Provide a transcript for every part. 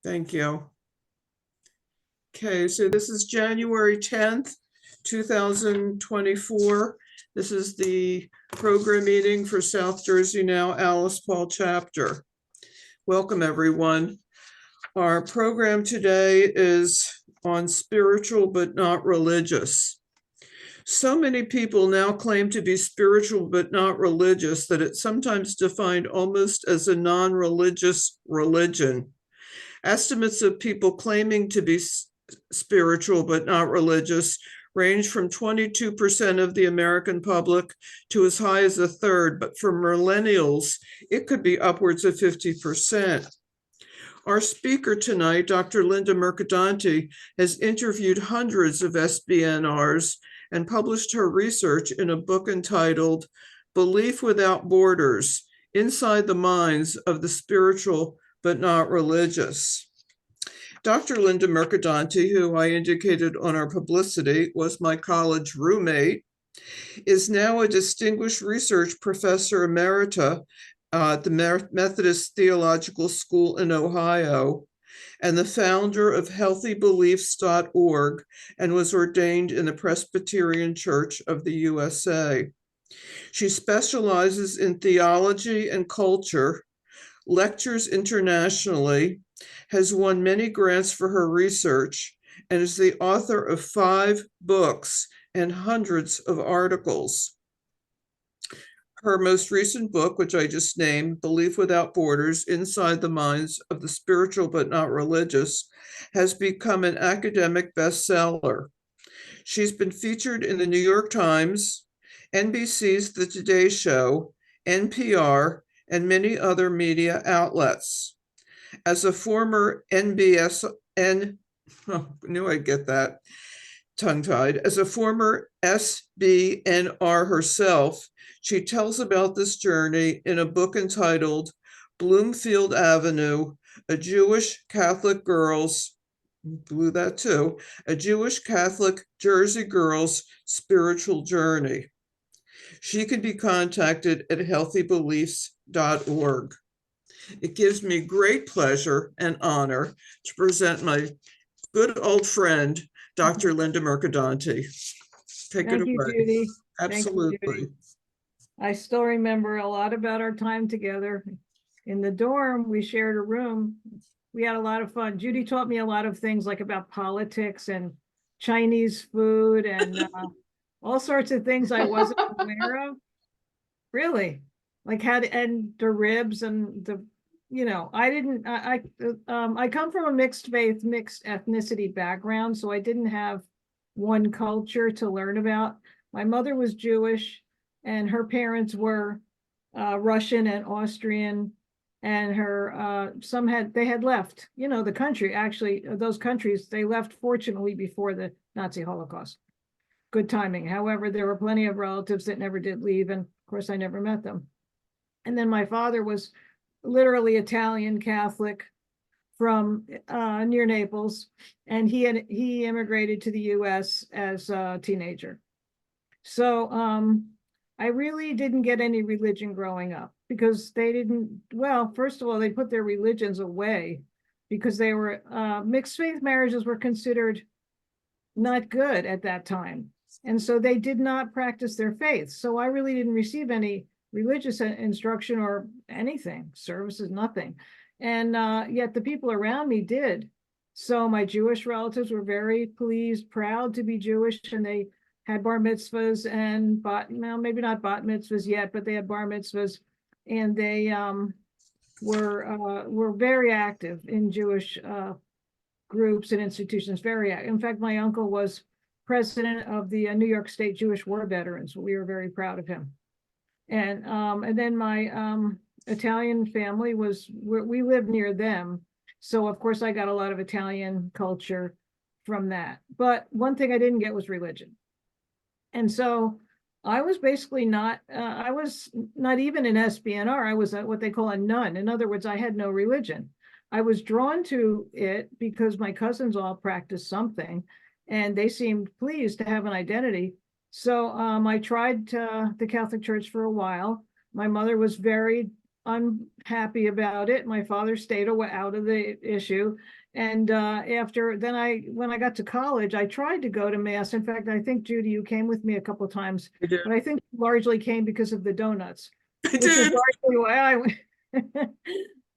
Thank you. Okay, so this is January 10th, 2024. This is the program meeting for South Jersey Now Alice Paul chapter. Welcome, everyone. Our program today is on spiritual but not religious. So many people now claim to be spiritual but not religious that it's sometimes defined almost as a non-religious religion. Estimates of people claiming to be spiritual but not religious range from 22% of the American public to as high as a third, but for millennials, it could be upwards of 50%. Our speaker tonight, Dr. Linda Mercadante, has interviewed hundreds of SBNRs and published her research in a book entitled Belief Without Borders: Inside the Minds of the Spiritual but Not Religious. Dr. Linda Mercadante, who I indicated on our publicity was my college roommate, is now a distinguished research professor emerita at the Methodist Theological School in Ohio, and the founder of healthybeliefs.org, and was ordained in the Presbyterian Church of the USA. She specializes in theology and culture, lectures internationally, has won many grants for her research, and is the author of 5 books and hundreds of articles. Her most recent book, which I just named, Belief Without Borders: Inside the Minds of the Spiritual but Not Religious, has become an academic bestseller. She's been featured in the New York Times, NBC's The Today Show, NPR, and many other media outlets. As a former tongue-tied. As a former SBNR herself, she tells about this journey in a book entitled Bloomfield Avenue, a Jewish Catholic girl's, a Jewish Catholic Jersey girl's spiritual journey. She can be contacted at healthybeliefs.org. It gives me great pleasure and honor to present my good old friend, Dr. Linda Mercadante. Take it away. Thank you, Judy. Absolutely. Thank you, Judy. I still remember a lot about our time together. In the dorm, we shared a room. We had a lot of fun. Judy taught me a lot of things, like about politics and Chinese food and all sorts of things I wasn't aware of. Really, like and the ribs and the, I come from a mixed faith, mixed ethnicity background, so I didn't have one culture to learn about. My mother was Jewish, and her parents were Russian and Austrian, and they had left, the country. Actually, those countries, they left fortunately before the Nazi Holocaust. Good timing. However, there were plenty of relatives that never did leave, and of course I never met them. And then my father was literally Italian Catholic from near Naples, and he immigrated to the US as a teenager. So I really didn't get any religion growing up, because first of all, they put their religions away because they were mixed faith marriages were considered not good at that time. And so they did not practice their faith. So I really didn't receive any religious instruction or anything, services, nothing. And yet the people around me did. So my Jewish relatives were very pleased, proud to be Jewish, and they had bar mitzvahs and maybe not bat mitzvahs yet, but they had bar mitzvahs, and they were very active in Jewish groups and institutions. Very active. In fact, my uncle was president of the New York State Jewish War Veterans. We were very proud of him. And then my Italian family we lived near them. So of course I got a lot of Italian culture from that. But one thing I didn't get was religion. And so I was basically I was not even an SBNR. I was what they call a nun. In other words, I had no religion. I was drawn to it because my cousins all practiced something, and they seemed pleased to have an identity. So I tried the Catholic Church for a while. My mother was very unhappy about it. My father stayed out of the issue. And when I got to college, I tried to go to mass. In fact, I think, Judy, you came with me a couple of times, I did. but I think you largely came because of the donuts, I which is did. largely why I went.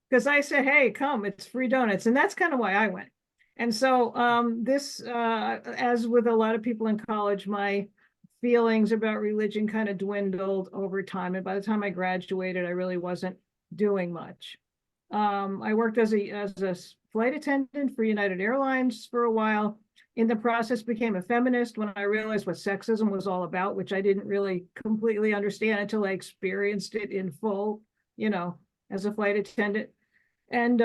Because I said, hey, come, it's free donuts. And that's kind of why I went. And so as with a lot of people in college, my feelings about religion kind of dwindled over time. And by the time I graduated, I really wasn't doing much. I worked as a flight attendant for United Airlines for a while. In the process, became a feminist when I realized what sexism was all about, which I didn't really completely understand until I experienced it in full, as a flight attendant. And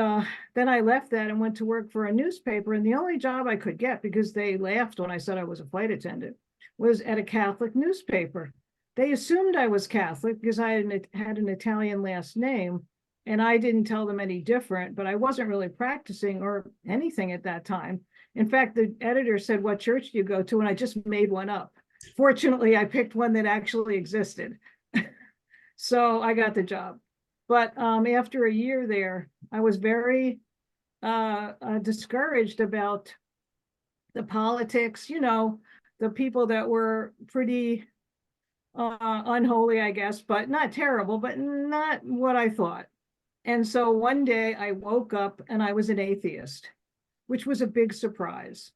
then I left that and went to work for a newspaper. And the only job I could get, because they laughed when I said I was a flight attendant, was at a Catholic newspaper. They assumed I was Catholic because I had an Italian last name, and I didn't tell them any different, but I wasn't really practicing or anything at that time. In fact, the editor said, what church do you go to? And I just made one up. Fortunately, I picked one that actually existed. So I got the job. But after a year there, I was very discouraged about the politics, the people that were pretty unholy, I guess, but not terrible, but not what I thought. And so one day I woke up and I was an atheist, which was a big surprise.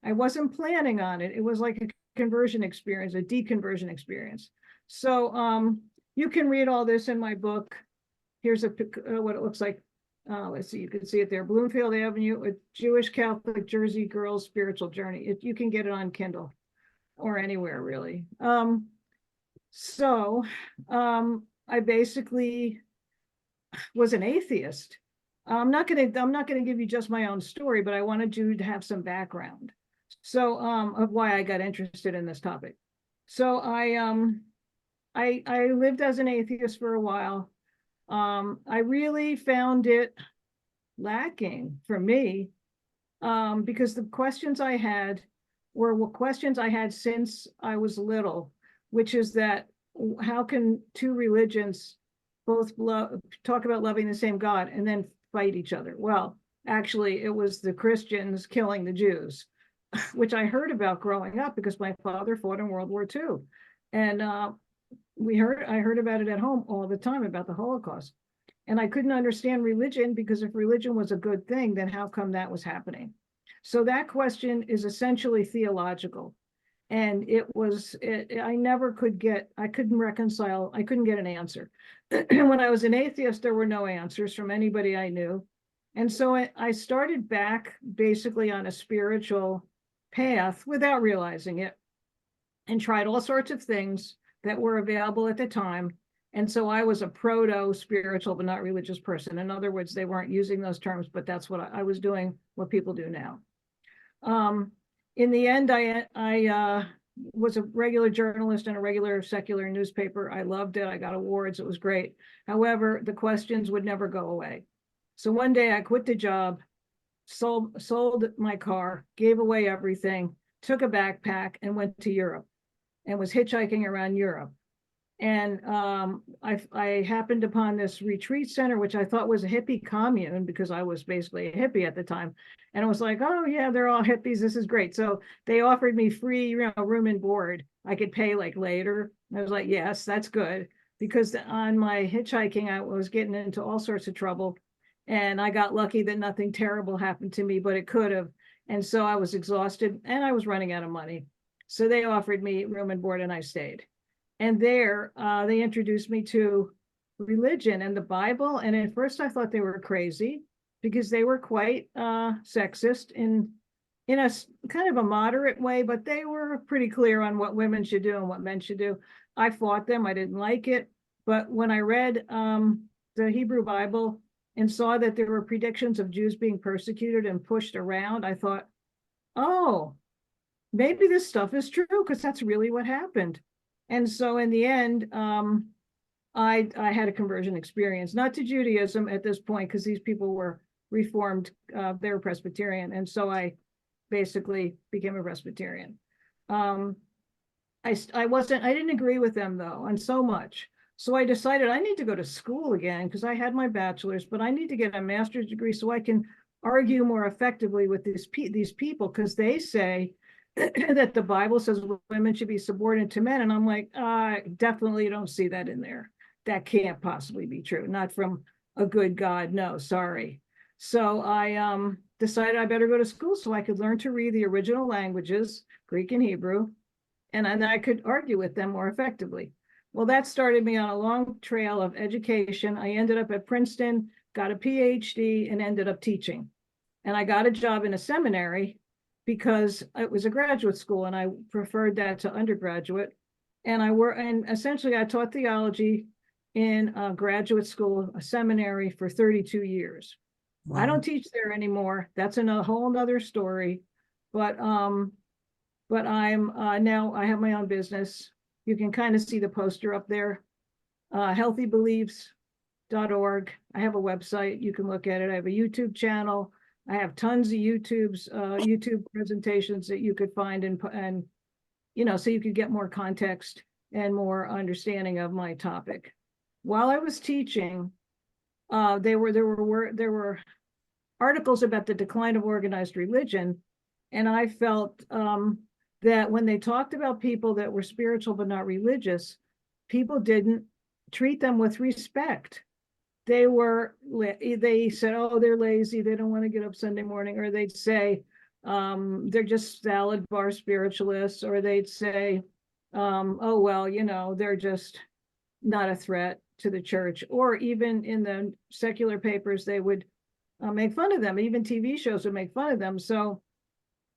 I wasn't planning on it. It was like a conversion experience, a deconversion experience. So you can read all this in my book. Here's what it looks like. Let's see, you can see it there. Bloomfield Avenue, a Jewish Catholic Jersey girl's spiritual journey. You can get it on Kindle or anywhere, really. I basically was an atheist. I'm not gonna give you just my own story, but I wanted you to have some background. So of why I got interested in this topic. So I lived as an atheist for a while. I really found it lacking for me because the questions I had were questions I had since I was little, which is that how can two religions both talk about loving the same God and then fight each other? Well, actually, it was the Christians killing the Jews, which I heard about growing up because my father fought in World War II. And I heard about it at home all the time about the Holocaust. And I couldn't understand religion because if religion was a good thing, then how come that was happening? So that question is essentially theological. And I couldn't reconcile, I couldn't get an answer. When I was an atheist, there were no answers from anybody I knew. And so I started back basically on a spiritual path without realizing it and tried all sorts of things that were available at the time. And so I was a proto-spiritual, but not religious person. In other words, they weren't using those terms, but that's what I was doing, what people do now. In the end, I was a regular journalist in a regular secular newspaper. I loved it. I got awards. It was great. However, the questions would never go away. So one day I quit the job, sold my car, gave away everything, took a backpack and went to Europe and was hitchhiking around Europe. And I happened upon this retreat center, which I thought was a hippie commune because I was basically a hippie at the time. And I was like, oh yeah, they're all hippies. This is great. So they offered me free, room and board. I could pay like later. I was like, yes, that's good. Because on my hitchhiking, I was getting into all sorts of trouble. And I got lucky that nothing terrible happened to me, but it could have. And so I was exhausted and I was running out of money. So they offered me room and board and I stayed. And there they introduced me to religion and the Bible. And at first I thought they were crazy because they were quite sexist in a kind of a moderate way, but they were pretty clear on what women should do and what men should do. I fought them. I didn't like it. But when I read the Hebrew Bible and saw that there were predictions of Jews being persecuted and pushed around, I thought, oh, maybe this stuff is true because that's really what happened. And so in the end, I had a conversion experience, not to Judaism at this point, because these people were Reformed, they were Presbyterian. And so I basically became a Presbyterian. I didn't agree with them though, on so much. So I decided I need to go to school again because I had my bachelor's, but I need to get a master's degree so I can argue more effectively with these people, because they say that the Bible says women should be subordinate to men. And I'm like, I definitely don't see that in there. That can't possibly be true. Not from a good God. No, sorry. So I decided I better go to school so I could learn to read the original languages, Greek and Hebrew, and then I could argue with them more effectively. Well, that started me on a long trail of education. I ended up at Princeton, got a PhD, and ended up teaching. And I got a job in a seminary because it was a graduate school and I preferred that to undergraduate. And essentially I taught theology in a graduate school, a seminary, for 32 years. I don't teach there anymore. That's a whole nother story. But I'm now I have my own business. You can kind of see the poster up there, healthybeliefs.org. I have a website. You can look at it. I have a YouTube channel. I have tons of YouTube presentations that you could find and so you could get more context and more understanding of my topic. While I was teaching, there were articles about the decline of organized religion, and I felt that when they talked about people that were spiritual but not religious, people didn't treat them with respect. They said, oh, they're lazy, they don't want to get up Sunday morning, or they'd say they're just salad bar spiritualists, or they'd say, oh, well, they're just not a threat to the church. Or even in the secular papers, they would make fun of them. Even TV shows would make fun of them. So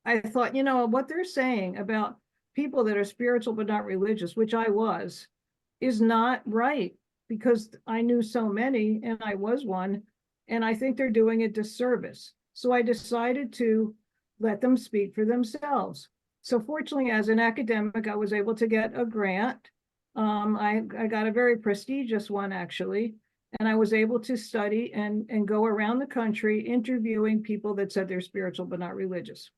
I thought, what they're saying about people that are spiritual but not religious, which I was, is not right, because I knew so many and I was one, and I think they're doing a disservice. So I decided to let them speak for themselves. So fortunately, as an academic, I was able to get a grant. I got a very prestigious one, actually, and I was able to study and go around the country interviewing people that said they're spiritual but not religious.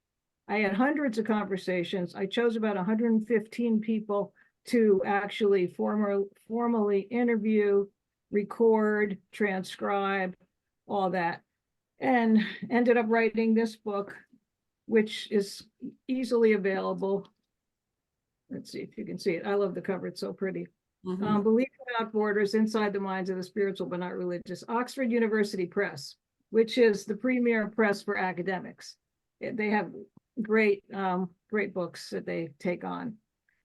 I had hundreds of conversations. I chose about 115 people to actually formally interview, record, transcribe, all that, and ended up writing this book, which is easily available. Let's see if you can see it. I love the cover. It's so pretty. Belief Without Borders, Inside the Minds of the Spiritual but Not Religious, Oxford University Press, which is the premier press for academics. They have great books that they take on.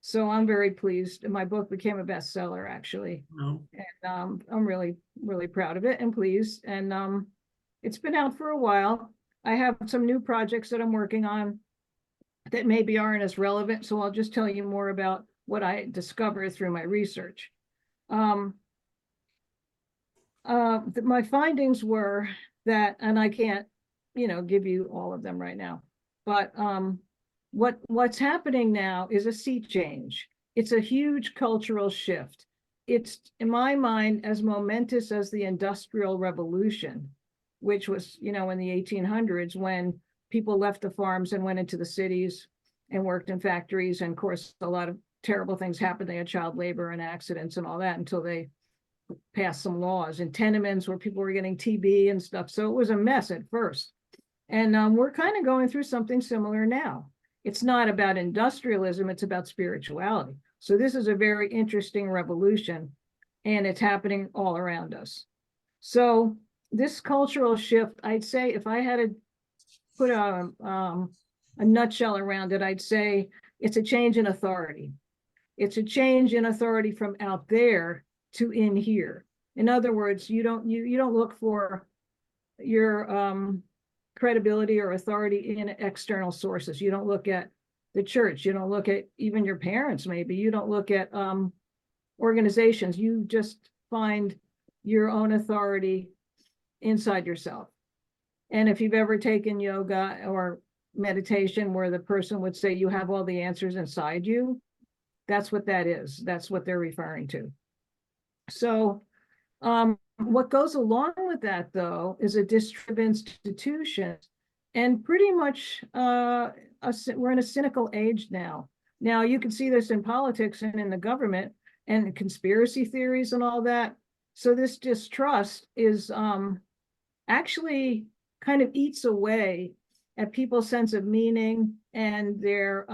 So I'm very pleased. My book became a bestseller, actually. And I'm really, really proud of it and pleased. And it's been out for a while. I have some new projects that I'm working on that maybe aren't as relevant. So I'll just tell you more about what I discovered through my research. My findings were that, and I can't, give you all of them right now, but what's happening now is a sea change. It's a huge cultural shift. It's, in my mind, as momentous as the Industrial Revolution, which was, in the 1800s, when people left the farms and went into the cities and worked in factories. And of course, a lot of terrible things happened. They had child labor and accidents and all that until they passed some laws and tenements where people were getting TB and stuff. So it was a mess at first. And we're kind of going through something similar now. It's not about industrialism, it's about spirituality. So this is a very interesting revolution, and it's happening all around us. So this cultural shift, I'd say, if I had to put a nutshell around it, I'd say it's a change in authority. It's a change in authority from out there to in here. In other words, you don't look for your credibility or authority in external sources. You don't look at the church. You don't look at even your parents, maybe. You don't look at organizations. You just find your own authority inside yourself. And if you've ever taken yoga or meditation where the person would say you have all the answers inside you, that's what that is. That's what they're referring to. So what goes along with that, though, is a distrust of institutions, and pretty much we're in a cynical age now. Now, you can see this in politics and in the government. and conspiracy theories and all that. So this distrust is actually kind of eats away at people's sense of meaning and their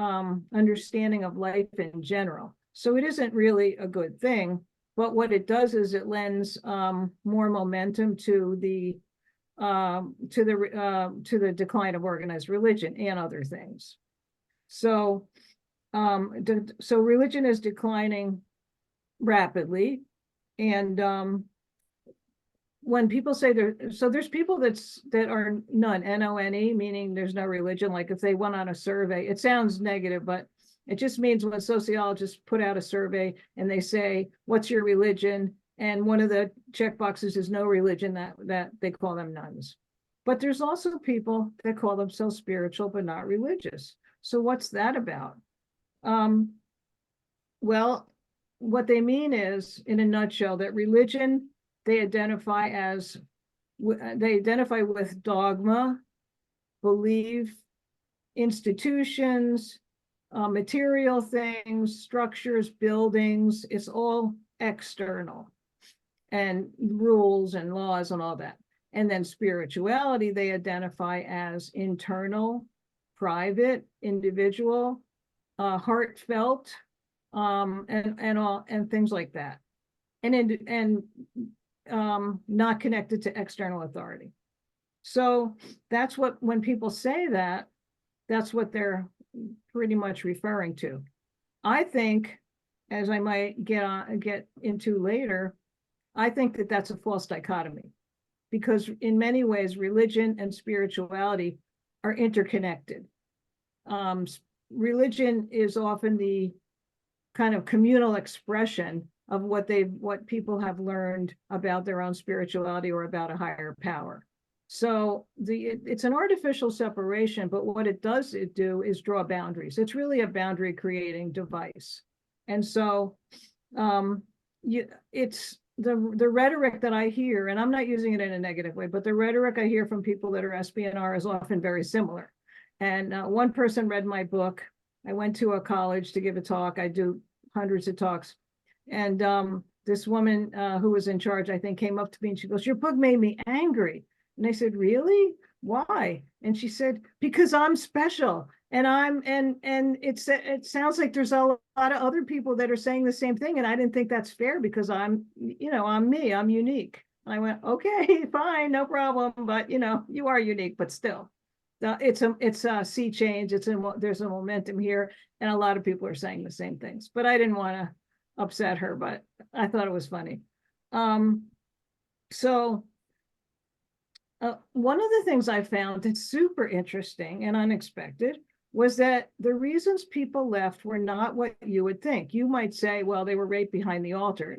understanding of life in general. So it isn't really a good thing, but what it does is it lends more momentum to the decline of organized religion and other things. So so religion is declining rapidly, and when people say there's people that are none, N-O-N-E, meaning there's no religion. Like if they went on a survey, it sounds negative, but it just means when sociologists put out a survey and they say, what's your religion? And one of the check boxes is no religion, that they call them nuns. But there's also people that call themselves spiritual but not religious. So what's that about? Well, what they mean is, in a nutshell, that religion, they identify with dogma, belief, institutions, material things, structures, buildings. It's all external, and rules and laws and all that. And then spirituality, they identify as internal, private, individual, heartfelt, and things like that, and not connected to external authority. So that's what, when people say that, that's what they're pretty much referring to. I think, as I might get into later, I think that that's a false dichotomy, because in many ways, religion and spirituality are interconnected. Religion is often the kind of communal expression of what people have learned about their own spirituality or about a higher power. So it's an artificial separation, but what it do is draw boundaries. It's really a boundary creating device. And so it's the rhetoric that I hear, and I'm not using it in a negative way, but the rhetoric I hear from people that are SBNR is often very similar. And one person read my book. I went to a college to give a talk. I do hundreds of talks. And this woman who was in charge, I think, came up to me and she goes, "Your book made me angry." And I said, "Really? Why?" And she said, "Because I'm special. And it sounds like there's a lot of other people that are saying the same thing. And I didn't think that's fair because I'm me, I'm unique." And I went, "Okay, fine, no problem. But you are unique, but still. It's a sea change. There's a momentum here, and a lot of people are saying the same things." But I didn't want to upset her, but I thought it was funny. So one of the things I found that's super interesting and unexpected was that the reasons people left were not what you would think. You might say, well, they were raped behind the altar.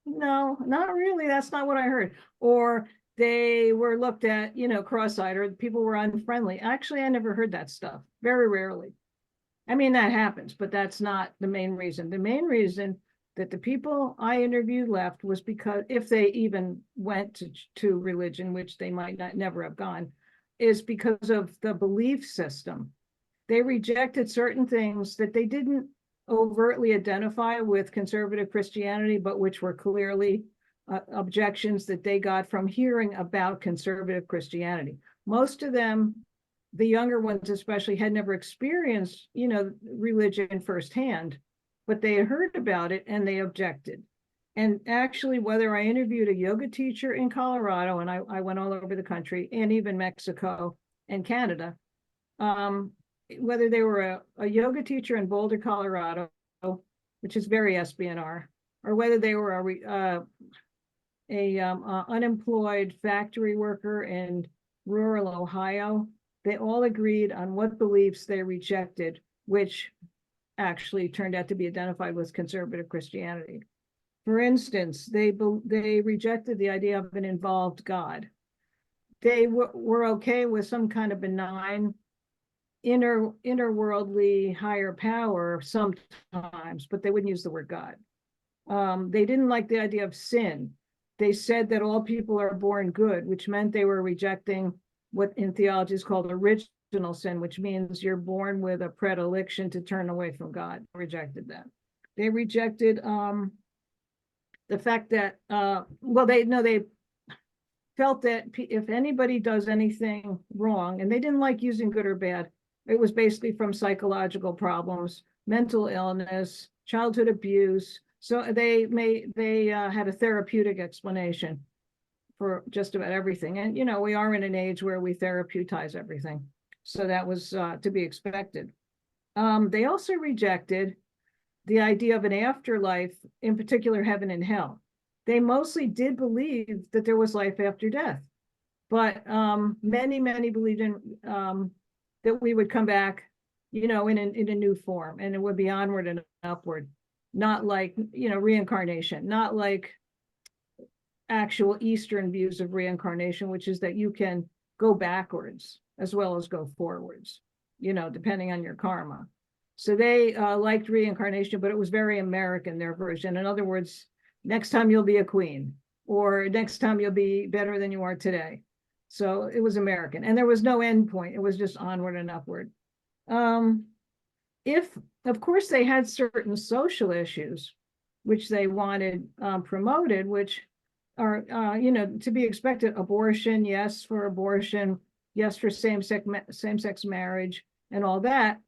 No, not really. That's not what I heard. Or they were looked at, cross-eyed, or people were unfriendly. Actually, I never heard that stuff. Very rarely. I mean, that happens, but that's not the main reason. The main reason that the people I interviewed left was because, if they even went to religion, which they might never have gone, is because of the belief system. They rejected certain things that they didn't overtly identify with conservative Christianity, but which were clearly objections that they got from hearing about conservative Christianity. Most of them, the younger ones especially, had never experienced, religion firsthand, but they had heard about it and they objected. And actually, whether I interviewed a yoga teacher in Colorado, and I went all over the country, and even Mexico and Canada, whether they were a yoga teacher in Boulder, Colorado, which is very SBNR, or whether they were a unemployed factory worker in rural Ohio, they all agreed on what beliefs they rejected, which actually turned out to be identified with conservative Christianity. For instance, they rejected the idea of an involved God. They were okay with some kind of benign interworldly higher power sometimes, but they wouldn't use the word God. They didn't like the idea of sin. They said that all people are born good, which meant they were rejecting what in theology is called original sin, which means you're born with a predilection to turn away from God. Rejected that. They rejected the fact that, well, they felt that if anybody does anything wrong, and they didn't like using good or bad, it was basically from psychological problems, mental illness, childhood abuse. So they had a therapeutic explanation for just about everything. And, we are in an age where we therapeutize everything. So that was to be expected. They also rejected the idea of an afterlife, in particular, heaven and hell. They mostly did believe that there was life after death, but many believed in that we would come back, in a new form, and it would be onward and upward, not like, reincarnation, not like actual Eastern views of reincarnation, which is that you can go backwards as well as go forwards, depending on your karma. So they liked reincarnation, but it was very American, their version. In other words, next time you'll be a queen, or next time you'll be better than you are today. So it was American, and there was no end point. It was just onward and upward. If, of course, they had certain social issues, which they wanted promoted, which are, to be expected. Abortion, yes, for abortion, yes, for same-sex marriage and all that.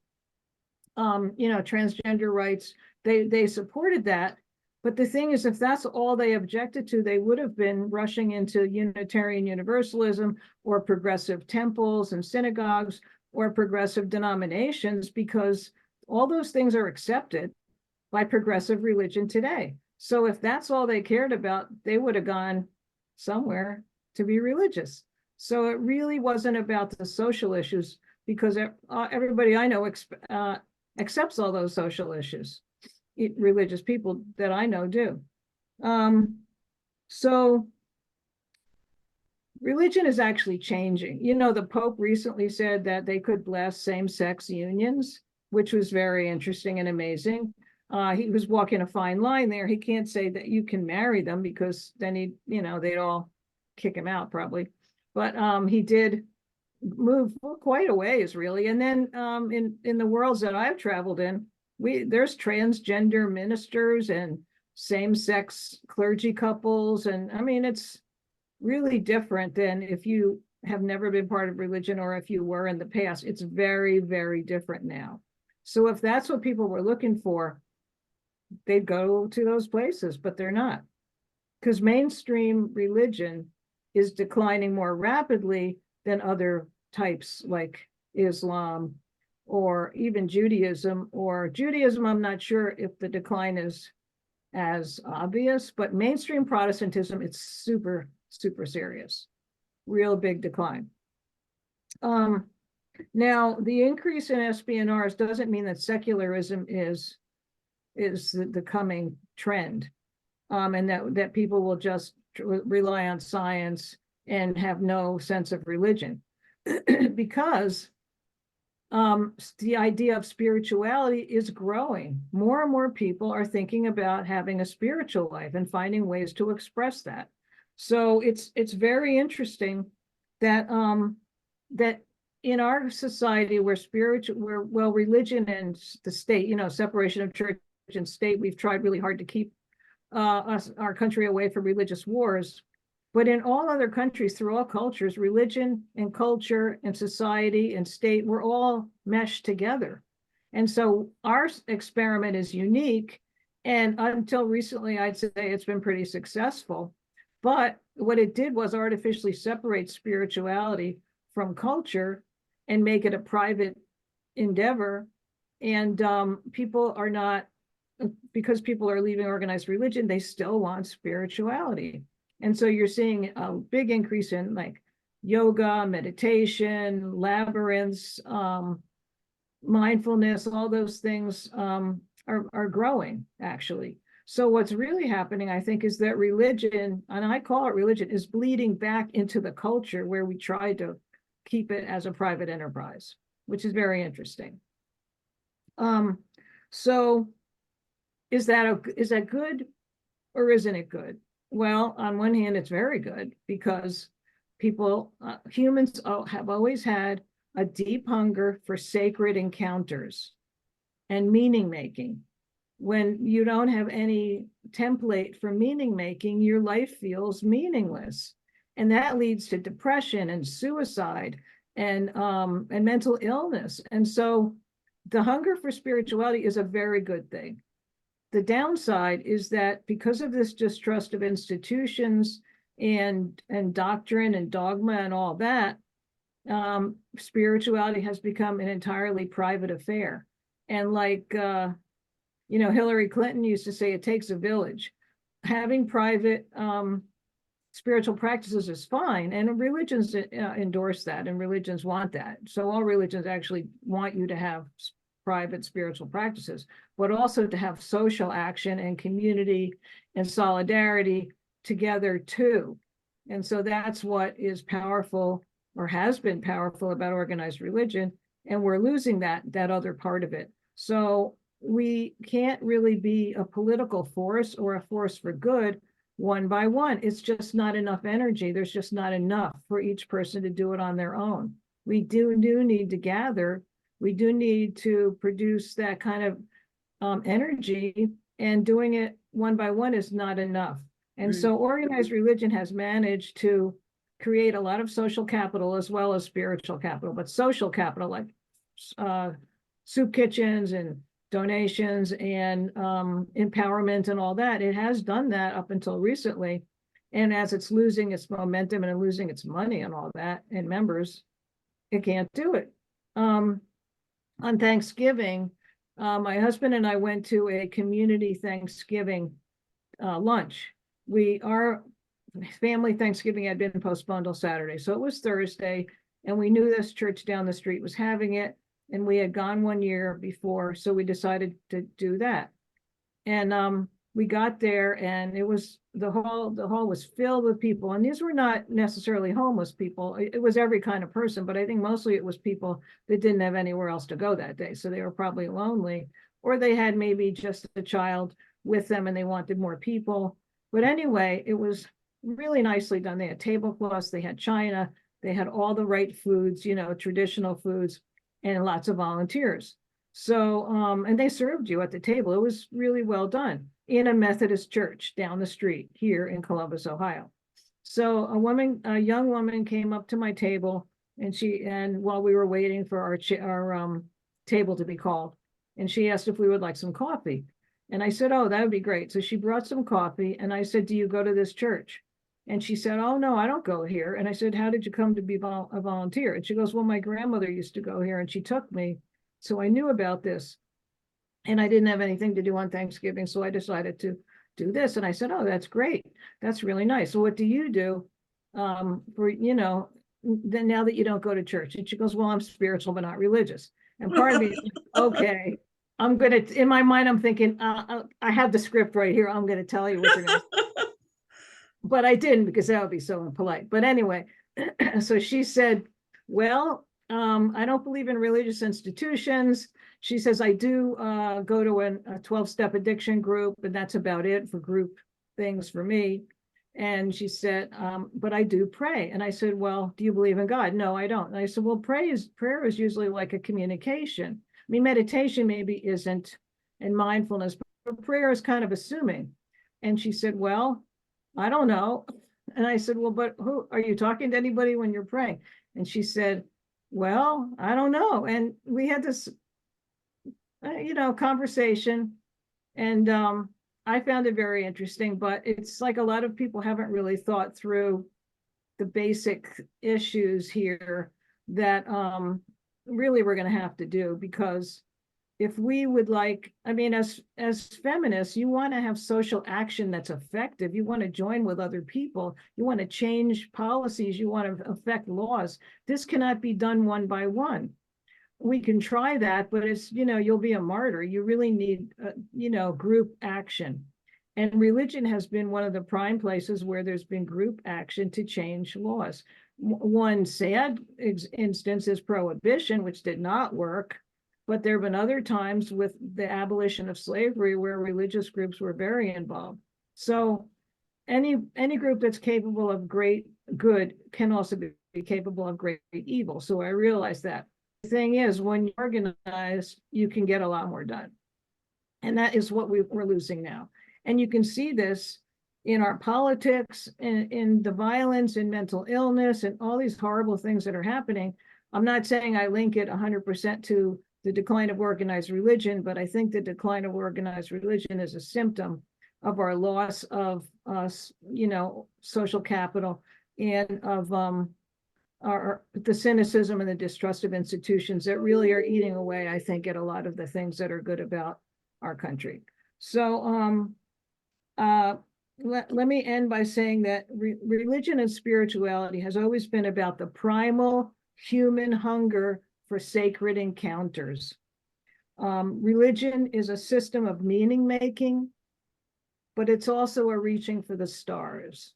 Transgender rights, they supported that. But the thing is, if that's all they objected to, they would have been rushing into Unitarian Universalism or progressive temples and synagogues or progressive denominations, because all those things are accepted by progressive religion today. So if that's all they cared about, they would have gone somewhere to be religious. So it really wasn't about the social issues, because everybody I know accepts all those social issues. Religious people that I know do. So religion is actually changing. The Pope recently said that they could bless same-sex unions, which was very interesting and amazing. He was walking a fine line there. He can't say that you can marry them, because then they'd all kick him out probably. But he did move quite a ways, really. And then in the worlds that I've traveled in, there's transgender ministers and same-sex clergy couples. And I mean, it's really different than if you have never been part of religion, or if you were in the past. It's very, very different now. So if that's what people were looking for, they'd go to those places, but they're not, because mainstream religion is declining more rapidly than other types like Islam or even Judaism. I'm not sure if the decline is as obvious, but mainstream Protestantism, it's super, super serious, real big decline. Now, the increase in SBNRs doesn't mean that secularism is the coming trend, and that people will just rely on science and have no sense of religion, because the idea of spirituality is growing. More and more people are thinking about having a spiritual life and finding ways to express that. So it's very interesting that that in our society, where religion and the state, separation of church and state, we've tried really hard to keep our country away from religious wars. But in all other countries, through all cultures, religion and culture and society and state, we're all meshed together. And so our experiment is unique. And until recently, I'd say it's been pretty successful. But what it did was artificially separate spirituality from culture and make it a private endeavor. And people are not, because people are leaving organized religion, they still want spirituality. And so you're seeing a big increase in like yoga, meditation, labyrinths, mindfulness, all those things are growing, actually. So what's really happening, I think, is that religion, and I call it religion, is bleeding back into the culture where we try to keep it as a private enterprise, which is very interesting. So is that good, or isn't it good? Well, on one hand, it's very good, because humans have always had a deep hunger for sacred encounters and meaning making. when you don't have any template for meaning making, your life feels meaningless. And that leads to depression and suicide and mental illness. And so the hunger for spirituality is a very good thing. The downside is that because of this distrust of institutions and doctrine and dogma and all that, spirituality has become an entirely private affair. And like Hillary Clinton used to say, it takes a village. Having private spiritual practices is fine, and religions endorse that, and religions want that. So all religions actually want you to have private spiritual practices, but also to have social action and community and solidarity together too. And so that's what is powerful, or has been powerful, about organized religion. And we're losing that other part of it. So we can't really be a political force or a force for good one by one. It's just not enough energy. There's just not enough for each person to do it on their own. We do need to gather. We do need to produce that kind of energy, and doing it one by one is not enough. And so organized religion has managed to create a lot of social capital as well as spiritual capital, but social capital like soup kitchens and donations and empowerment and all that. It has done that up until recently. And as it's losing its momentum and losing its money and all that and members, it can't do it. On Thanksgiving, my husband and I went to a community Thanksgiving lunch. Our family Thanksgiving had been postponed till Saturday. So it was Thursday, and we knew this church down the street was having it, and we had gone one year before, so we decided to do that. And we got there, and it was the hall was filled with people, and these were not necessarily homeless people. It was every kind of person, but I think mostly it was people that didn't have anywhere else to go that day, so they were probably lonely, or they had maybe just a child with them and they wanted more people. But anyway, it was really nicely done. They had tablecloths, they had china, they had all the right foods, traditional foods, and lots of volunteers. So, and they served you at the table. It was really well done in a Methodist church down the street here in Columbus, Ohio. So a young woman came up to my table, and while we were waiting for our table to be called, and she asked if we would like some coffee. And I said, oh, that would be great. So she brought some coffee, and I said, do you go to this church? And she said, oh, no, I don't go here. And I said, how did you come to be a volunteer? And she goes, well, my grandmother used to go here and she took me. So I knew about this, and I didn't have anything to do on Thanksgiving. So I decided to do this. And I said, oh, that's great. That's really nice. So what do you do then now that you don't go to church? And she goes, well, I'm spiritual, but not religious. And part of me is like, okay, in my mind, I'm thinking, I have the script right here. I'm going to tell you what you're going to But I didn't, because that would be so impolite. But anyway, so she said, well, I don't believe in religious institutions. She says, I do go to a 12-step addiction group, and that's about it for group things for me. And she said, but I do pray. And I said, well, do you believe in God? No, I don't. And I said, well, prayer is usually like a communication. I mean, meditation maybe isn't, and mindfulness, but prayer is kind of assuming. And she said, well, I don't know. And I said, well, but who are you talking to anybody when you're praying? And she said, well, I don't know. And we had this, conversation, and I found it very interesting, but it's like a lot of people haven't really thought through the basic issues here that really we're going to have to do, because if we would as feminists, you want to have social action that's effective. You want to join with other people. You want to change policies. You want to affect laws. This cannot be done one by one. We can try that, but it's, you'll be a martyr. You really need, group action. And religion has been one of the prime places where there's been group action to change laws. One sad instance is prohibition, which did not work. But there have been other times with the abolition of slavery where religious groups were very involved. So any group that's capable of great good can also be capable of great evil. So I realized that. The thing is, when you're organized, you can get a lot more done. And that is what we're losing now. And you can see this in our politics, in the violence and mental illness and all these horrible things that are happening. I'm not saying I link it 100% to the decline of organized religion, but I think the decline of organized religion is a symptom of our loss of social capital and of the cynicism and the distrust of institutions that really are eating away, I think, at a lot of the things that are good about our country. So let me end by saying that religion and spirituality has always been about the primal human hunger for sacred encounters. Religion is a system of meaning making, but it's also a reaching for the stars.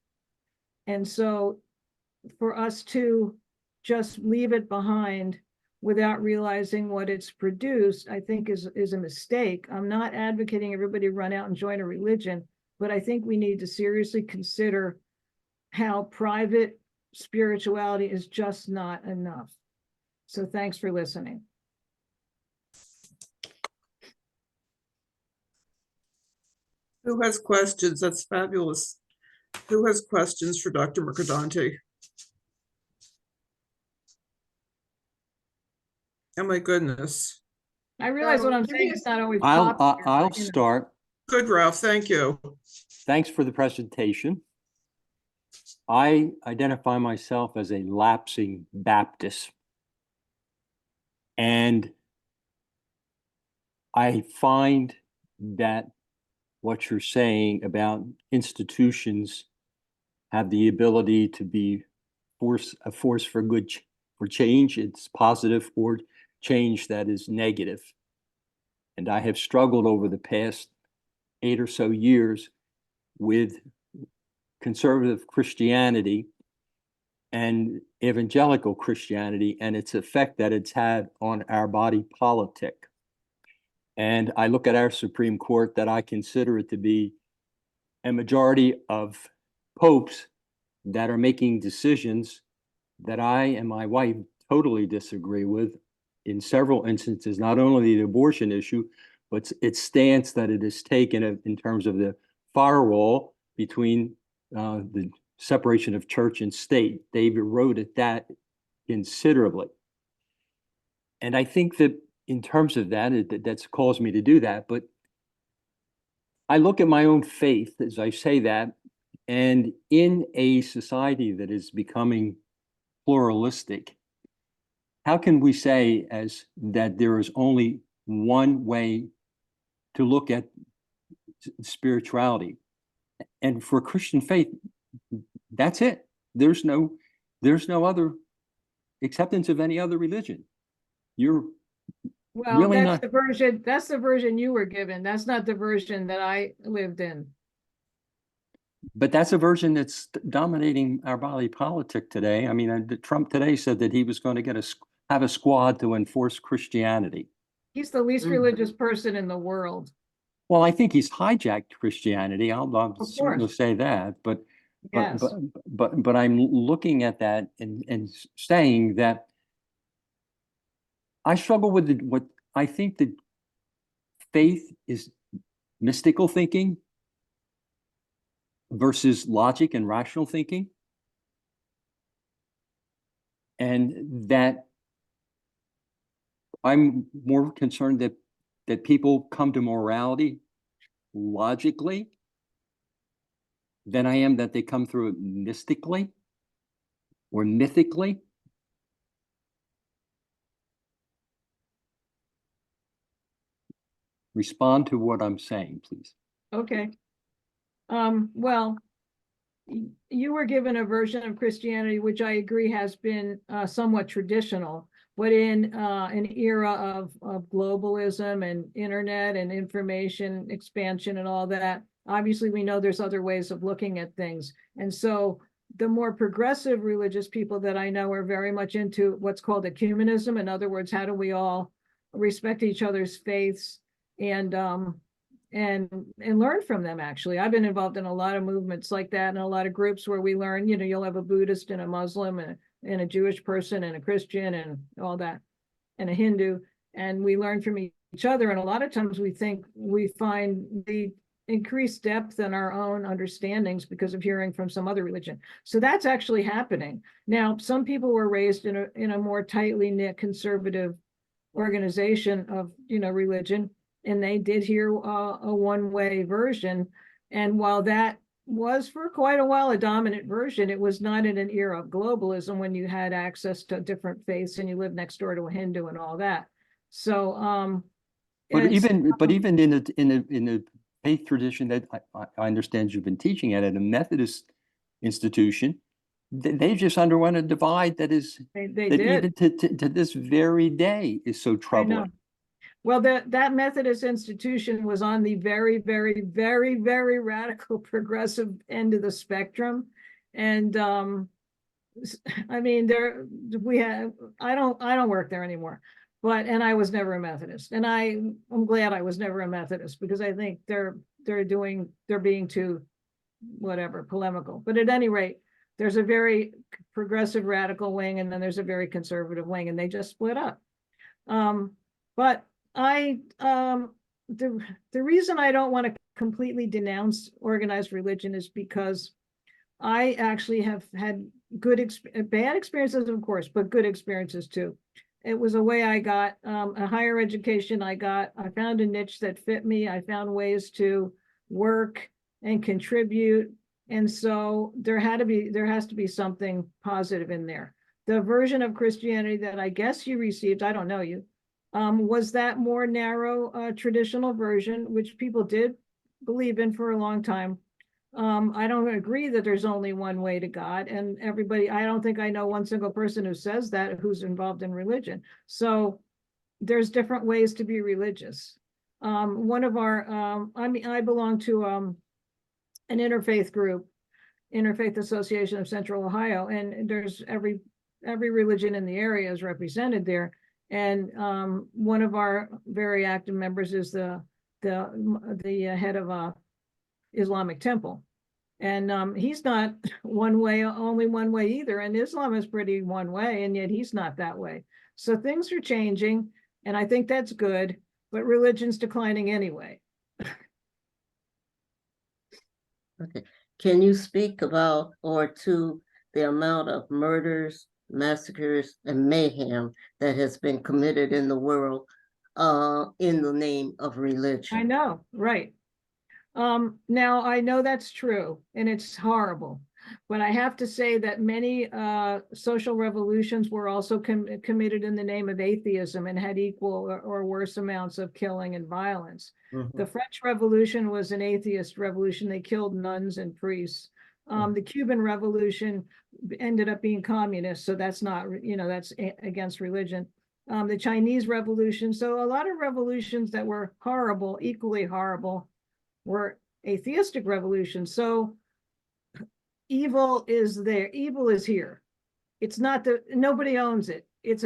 And so for us to just leave it behind without realizing what it's produced, I think is a mistake. I'm not advocating everybody run out and join a religion, but I think we need to seriously consider how private spirituality is just not enough. So thanks for listening. Who has questions? That's fabulous. Who has questions for Dr. Mercadante? Oh my goodness. I realize what I'm saying is not always popular. I'll start. Good, Ralph. Thank you. Thanks for the presentation. I identify myself as a lapsing Baptist. And I find that what you're saying about institutions have the ability to be a force for good, for change. It's positive, or change that is negative. And I have struggled over the past 8 or so years with conservative Christianity and evangelical Christianity and its effect that it's had on our body politic. And I look at our Supreme Court, that I consider it to be a majority of popes that are making decisions that I and my wife totally disagree with in several instances, not only the abortion issue, but its stance that it has taken in terms of the firewall between the separation of church and state. They've eroded that considerably. And I think that in terms of that, that's caused me to do that. But I look at my own faith as I say that, and in a society that is becoming pluralistic, how can we say as that there is only one way to look at spirituality? And for Christian faith, that's it. There's no other acceptance of any other religion. You're really that's not. That's the version you were given. That's not the version that I lived in. But that's a version that's dominating our body politic today. I mean, Trump today said that he was going to have a squad to enforce Christianity. He's the least religious person in the world. Well, I think he's hijacked Christianity. I'll certainly say that. But yes. but I'm looking at that and saying that I struggle with what I think that faith is mystical thinking versus logic and rational thinking. And that I'm more concerned that people come to morality logically than I am that they come through it mystically or mythically. Respond to what I'm saying, please. Okay. Well, you were given a version of Christianity, which I agree has been somewhat traditional, but in an era of globalism and internet and information expansion and all that, obviously we know there's other ways of looking at things. And so the more progressive religious people that I know are very much into what's called ecumenism. In other words, how do we all respect each other's faiths and learn from them. Actually, I've been involved in a lot of movements like that and a lot of groups where we learn, you'll have a Buddhist and a Muslim and a Jewish person and a Christian and all that and a Hindu, and we learn from each each other. And a lot of times we think we find the increased depth in our own understandings because of hearing from some other religion. So that's actually happening. Now, some people were raised in a more tightly knit conservative organization of, religion, and they did hear a one-way version. And while that was for quite a while a dominant version, it was not in an era of globalism when you had access to different faiths and you lived next door to a Hindu and all that. So But even in a faith tradition that I understand you've been teaching at a Methodist institution, they just underwent a divide that is they that did. even to this very day is so troubling. Well, that Methodist institution was on the very, very, very, very radical progressive end of the spectrum. And I mean, I don't work there anymore. And I was never a Methodist. And I'm glad I was never a Methodist, because I think they're being too whatever polemical. But at any rate, there's a very progressive radical wing, and then there's a very conservative wing, and they just split up. But the reason I don't want to completely denounce organized religion is because I actually have had bad experiences, of course, but good experiences too. It was a way I got a higher education. I found a niche that fit me. I found ways to work and contribute. And so there has to be something positive in there. The version of Christianity that I guess you received, I don't know you, was that more narrow traditional version, which people did believe in for a long time. I don't agree that there's only one way to God, and I don't think I know one single person who says that, who's involved in religion. So there's different ways to be religious. One of our, I belong to an interfaith group, Interfaith Association of Central Ohio, and there's every religion in the area is represented there. And one of our very active members is the head of a Islamic temple. And he's not only one way either. And Islam is pretty one way, and yet he's not that way. So things are changing, and I think that's good, but religion's declining anyway. Okay. Can you speak about or to the amount of murders, massacres, and mayhem that has been committed in the world in the name of religion? I know, right. Now I know that's true, and it's horrible, but I have to say that many social revolutions were also committed in the name of atheism and had equal or worse amounts of killing and violence. Mm-hmm. The French Revolution was an atheist revolution. They killed nuns and priests. The Cuban Revolution ended up being communist, so that's not, that's against religion. The Chinese Revolution, so a lot of revolutions that were horrible, equally horrible, were atheistic revolutions. So evil is there. Evil is here. It's not nobody owns it. It's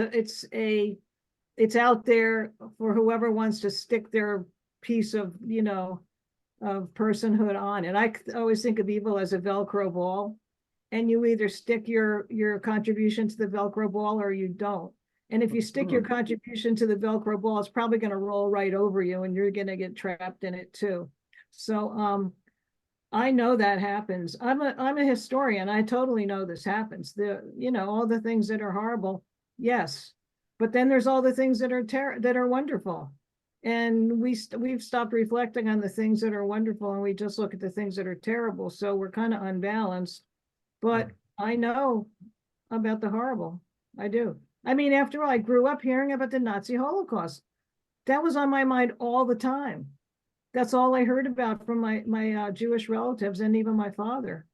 out there for whoever wants to stick their piece of, of personhood on it. I always think of evil as a Velcro ball, and you either stick your contribution to the Velcro ball or you don't. And if you stick your contribution to the Velcro ball, it's probably going to roll right over you, and you're going to get trapped in it too. So I know that happens. I'm a historian. I totally know this happens. All the things that are horrible, yes, but then there's all the things that are wonderful, and we've stopped reflecting on the things that are wonderful, and we just look at the things that are terrible. So we're kind of unbalanced. But I know about the horrible. I do. I mean, after all, I grew up hearing about the Nazi Holocaust. That was on my mind all the time. That's all I heard about from my Jewish relatives and even my father.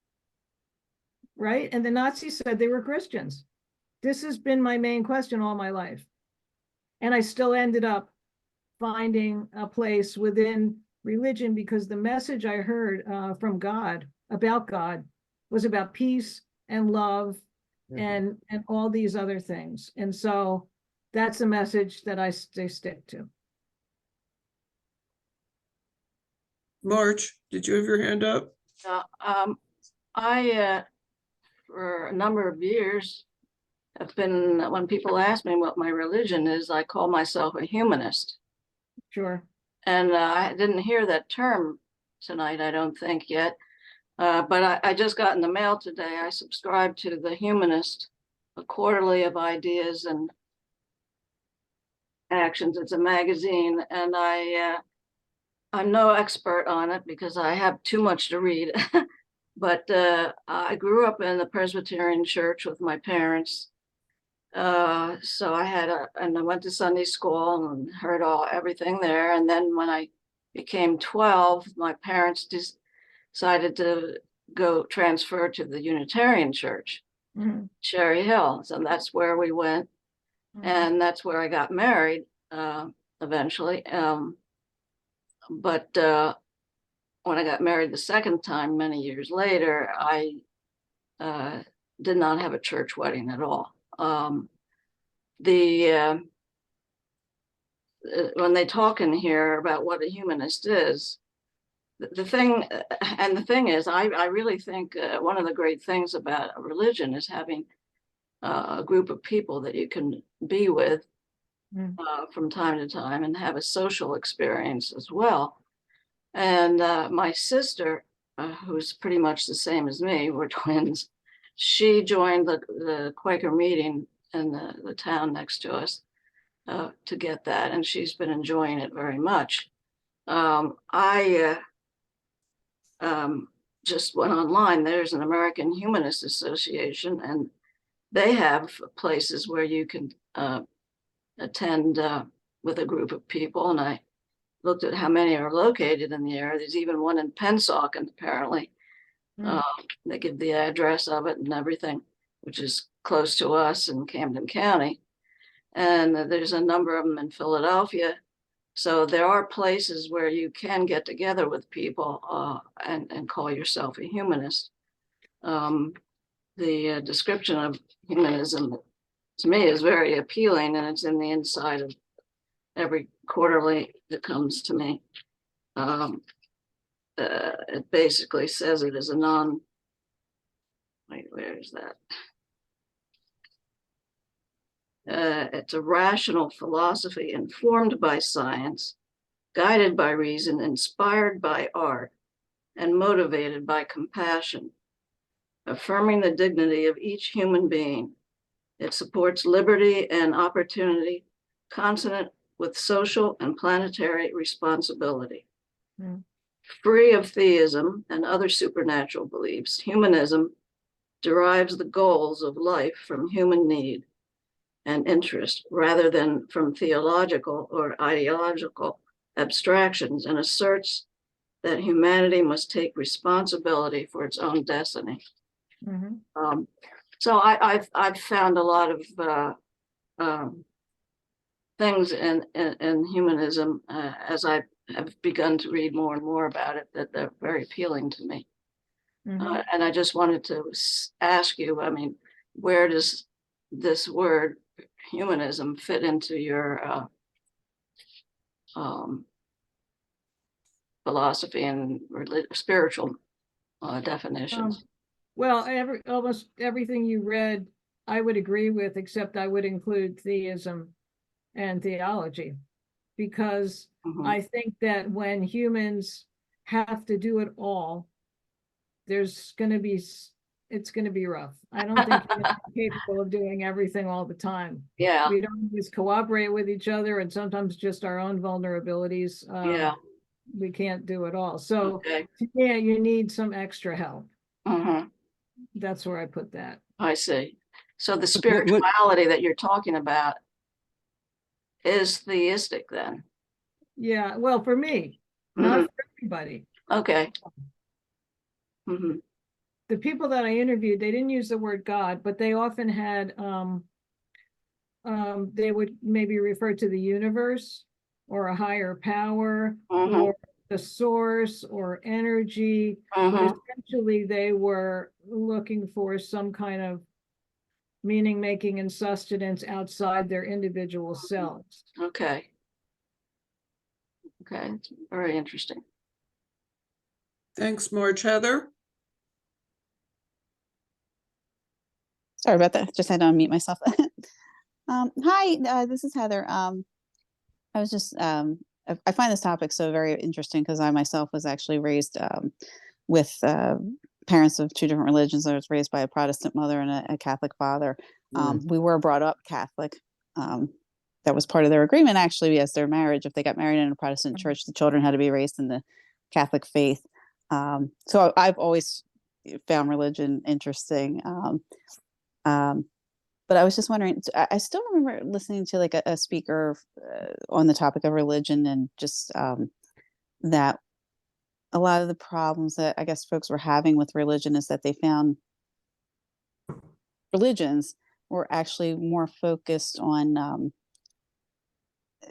Right? And the Nazis said they were Christians. This has been my main question all my life. And I still ended up finding a place within religion because the message I heard from God, about God, was about peace and love and all these other things. And so that's a message that I stick to. March, did you have your hand up? I, for a number of years, have been, when people ask me what my religion is, I call myself a humanist. Sure. And I didn't hear that term tonight, I don't think yet. But I just got in the mail today. I subscribe to The Humanist, a quarterly of ideas and actions. It's a magazine, and I'm no expert on it because I have too much to read. But I grew up in the Presbyterian church with my parents. So and I went to Sunday school and heard everything there. And then when I became 12, my parents decided to go transfer to the Unitarian church, Mhm. Cherry Hill. So that's where we went. Mhm. And that's where I got married eventually. But when I got married the second time, many years later, I did not have a church wedding at all. When they talk in here about what a humanist is, the thing is, I really think one of the great things about a religion is having a group of people that you can be with Mm. from time to time and have a social experience as well. And my sister, who's pretty much the same as me, we're twins, she joined the Quaker meeting in the town next to us to get that, and she's been enjoying it very much. I just went online. There's an American Humanist Association, and they have places where you can attend with a group of people. And I looked at how many are located in the area. There's even one in Pennsauken, apparently. Mm. They give the address of it and everything, which is close to us in Camden County. And there's a number of them in Philadelphia. So there are places where you can get together with people and call yourself a humanist. The description of humanism to me is very appealing, and it's in the inside of every quarterly that comes to me. It basically says it is a where is that? It's a rational philosophy informed by science, guided by reason, inspired by art, and motivated by compassion, affirming the dignity of each human being. It supports liberty and opportunity, consonant with social and planetary responsibility. Mm. Free of theism and other supernatural beliefs, humanism derives the goals of life from human need and interest rather than from theological or ideological abstractions, and asserts that humanity must take responsibility for its own destiny. Mhm. So I've found a lot of things in humanism as I have begun to read more and more about it that they're very appealing to me. Mhm. And I just wanted to ask you, I mean, where does this word humanism fit into your philosophy and spiritual definitions? Well, almost everything you read, I would agree with, except I would include theism and theology, because Mhm. I think that when humans have to do it all, it's going to be rough. I don't think humans are capable of doing everything all the time. Yeah, We don't always cooperate with each other, and sometimes just our own vulnerabilities. yeah, We can't do it all. So okay. yeah, you need some extra help. Mhm. That's where I put that. I see. So the What, spirituality that you're talking about is theistic then? Yeah, well, for me, not Mhm. for everybody. Okay. Mhm. The people that I interviewed, they didn't use the word God, but they often had they would maybe refer to the universe or a higher power Mhm. or the source or energy, but Mhm. essentially they were looking for some kind of meaning making and sustenance outside their individual selves. Okay. Okay, it's very interesting. Thanks, Marge. Heather? Sorry about that. Just had to unmute myself. Hi, this is Heather. I was just I find this topic so very interesting because I myself was actually raised with parents of two different religions. I was raised by a Protestant mother and a Catholic father. We were brought up Catholic. That was part of their agreement, actually, as their marriage. If they got married in a Protestant church, the children had to be raised in the Catholic faith. So I've always found religion interesting. But I was just wondering, I still remember listening to like a speaker on the topic of religion, and just that a lot of the problems that I guess folks were having with religion is that they found religions were actually more focused on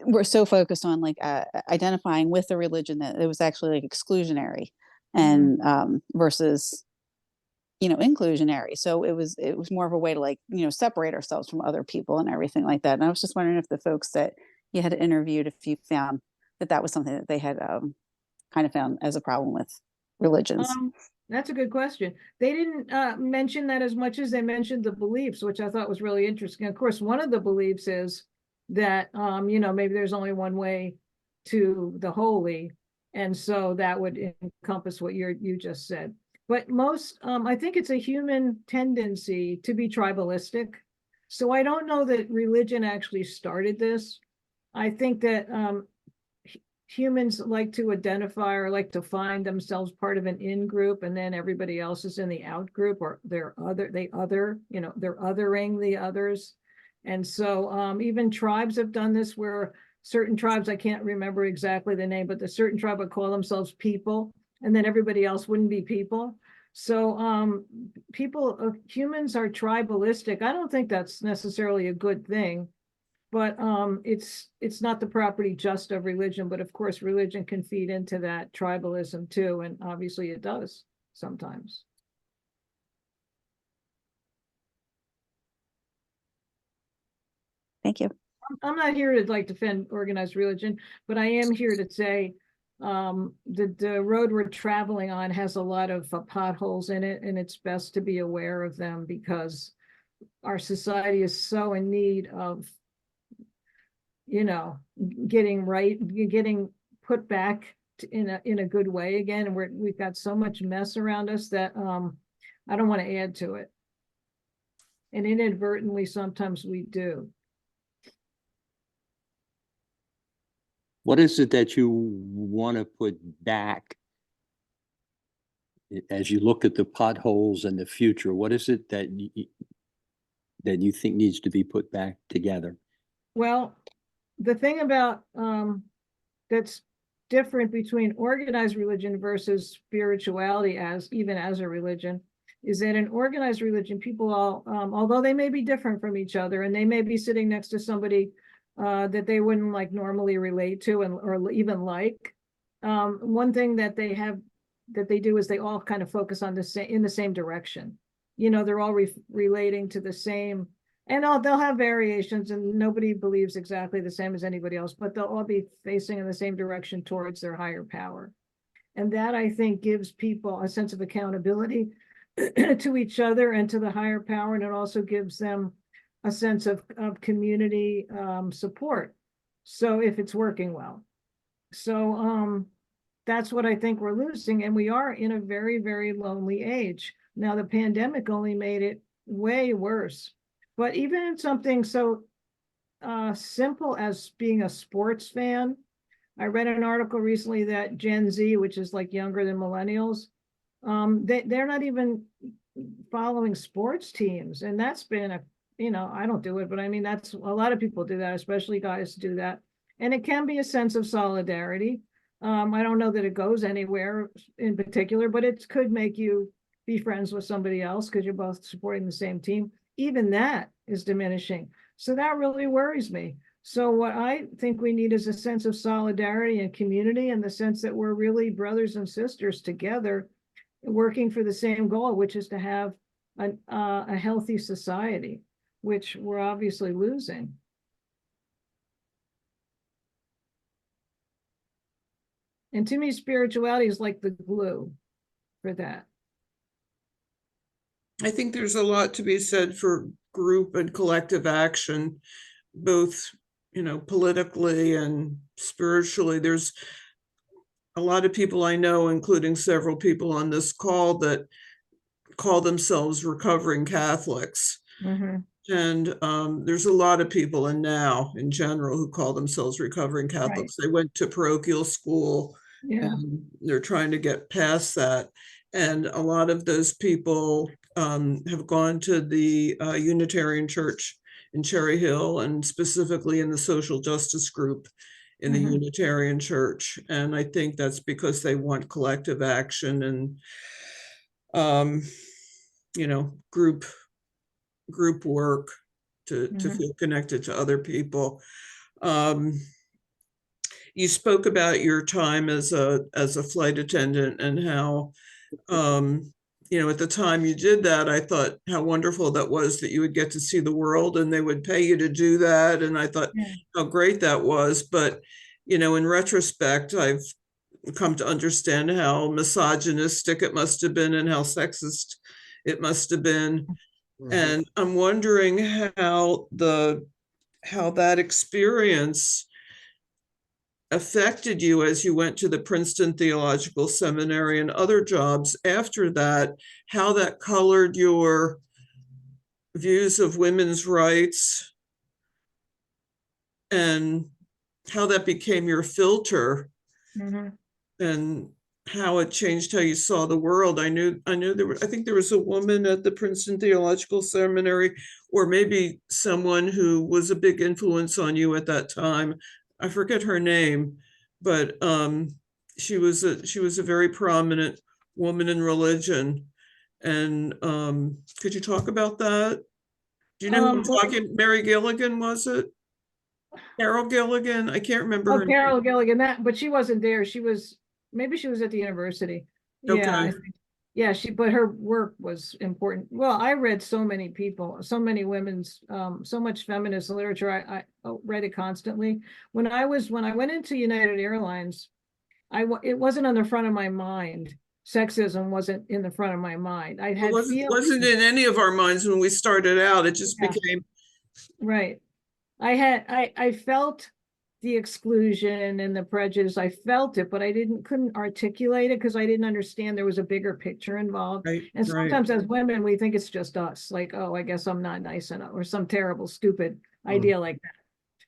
we're so focused on like identifying with a religion that it was actually like exclusionary and versus inclusionary. So it was more of a way to like separate ourselves from other people and everything like that. And I was just wondering if the folks that you had interviewed, if you found that was something that they had kind of found as a problem with religions. That's a good question. They didn't mention that as much as they mentioned the beliefs, which I thought was really interesting. Of course, one of the beliefs is that maybe there's only one way to the holy, and so that would encompass what you just said. But most, I think it's a human tendency to be tribalistic. So I don't know that religion actually started this. I think that humans like to identify or like to find themselves part of an in group, and then everybody else is in the out group, or they're othering the others. And so even tribes have done this, where certain tribes, I can't remember exactly the name, but the certain tribe would call themselves people, and then everybody else wouldn't be people. So humans are tribalistic. I don't think that's necessarily a good thing, but it's not the property just of religion. But of course, religion can feed into that tribalism too, and obviously it does sometimes. Thank you. I'm not here to like defend organized religion, but I am here to say the road we're traveling on has a lot of potholes in it, and it's best to be aware of them, because our society is so in need of getting put back in a good way again. And we've got so much mess around us that I don't want to add to it, and inadvertently sometimes we do. What is it that you want to put back as you look at the potholes in the future? What is it that you think needs to be put back together? Well, the thing about that's different between organized religion versus spirituality as a religion is that in organized religion, people all, although they may be different from each other, and they may be sitting next to somebody that they wouldn't like normally relate to or even like, one thing that they do is they all kind of focus on in the same direction. They're all relating to the same, and they'll have variations, and nobody believes exactly the same as anybody else, but they'll all be facing in the same direction towards their higher power. And that, I think, gives people a sense of accountability to each other and to the higher power, and it also gives them a sense of community support. So if it's working well. So that's what I think we're losing. And we are in a very, very lonely age. Now, the pandemic only made it way worse. But even in something so simple as being a sports fan, I read an article recently that Gen Z, which is like younger than millennials, they're not even following sports teams. And that's been I don't do it, but I mean, that's a lot of people do that, especially guys do that. And it can be a sense of solidarity. I don't know that it goes anywhere in particular, but it could make you be friends with somebody else because you're both supporting the same team. Even that is diminishing. So that really worries me. So what I think we need is a sense of solidarity and community, in the sense that we're really brothers and sisters together working for the same goal, which is to have a healthy society, which we're obviously losing. And to me, spirituality is like the glue for that. I think there's a lot to be said for group and collective action, both politically and spiritually. There's a lot of people I know, including several people on this call, that call themselves recovering Catholics. Mhm. And there's a lot of people in general who call themselves recovering Catholics. They went to parochial school Yeah. and they're trying to get past that. And a lot of those people have gone to the Unitarian Church in Cherry Hill, and specifically in the social justice group in the Mhm. Unitarian Church. And I think that's because they want collective action and group work to Mhm. feel connected to other people. You spoke about your time as a flight attendant and how at the time you did that, I thought how wonderful that was, that you would get to see the world and they would pay you to do that. And I thought Yeah. how great that was. But, in retrospect, I've come to understand how misogynistic it must have been and how sexist it must have been. Mhm. And I'm wondering how that experience affected you as you went to the Princeton Theological Seminary and other jobs after that, how that colored your views of women's rights and how that became your filter Mhm. and how it changed how you saw the world. I think there was a woman at the Princeton Theological Seminary, or maybe someone who was a big influence on you at that time. I forget her name, but she was a very prominent woman in religion. And could you talk about that? Do you know who I'm Well, talking? Mary Gilligan, was it? Carol Gilligan? I can't remember oh, her name. Carol Gilligan, but she wasn't there. Maybe she was at the university. Yeah, I Okay. think. Yeah, but her work was important. Well, I read so many people, so many women's, so much feminist literature. I read it constantly. When I went into United Airlines, it wasn't on the front of my mind. Sexism wasn't in the front of my mind. I It had wasn't feelings. in any of our minds when we started out. It just Yeah. became, Right. I felt the exclusion and the prejudice. I felt it, but I couldn't articulate it because I didn't understand there was a bigger picture involved. right, And right. sometimes as women, we think it's just us, like, oh, I guess I'm not nice enough, or some terrible, stupid idea like that.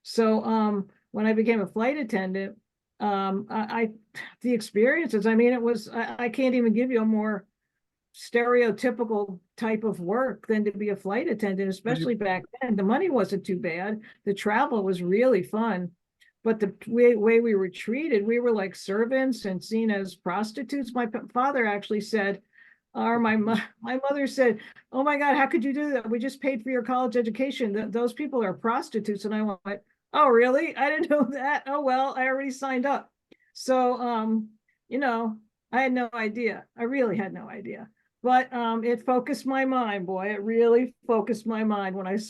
So when I became a flight attendant, the experiences, I mean, I can't even give you a more stereotypical type of work than to be a flight attendant, especially back then. The money wasn't too bad. The travel was really fun. But the way we were treated, we were like servants and seen as prostitutes. My father actually said, or my mother said, "Oh my God, how could you do that? We just paid for your college education. Those people are prostitutes." And I went, "Oh, really? I didn't know that. Oh, well, I already signed up." So, I had no idea. I really had no idea. But it focused my mind, boy. It really focused my mind when I was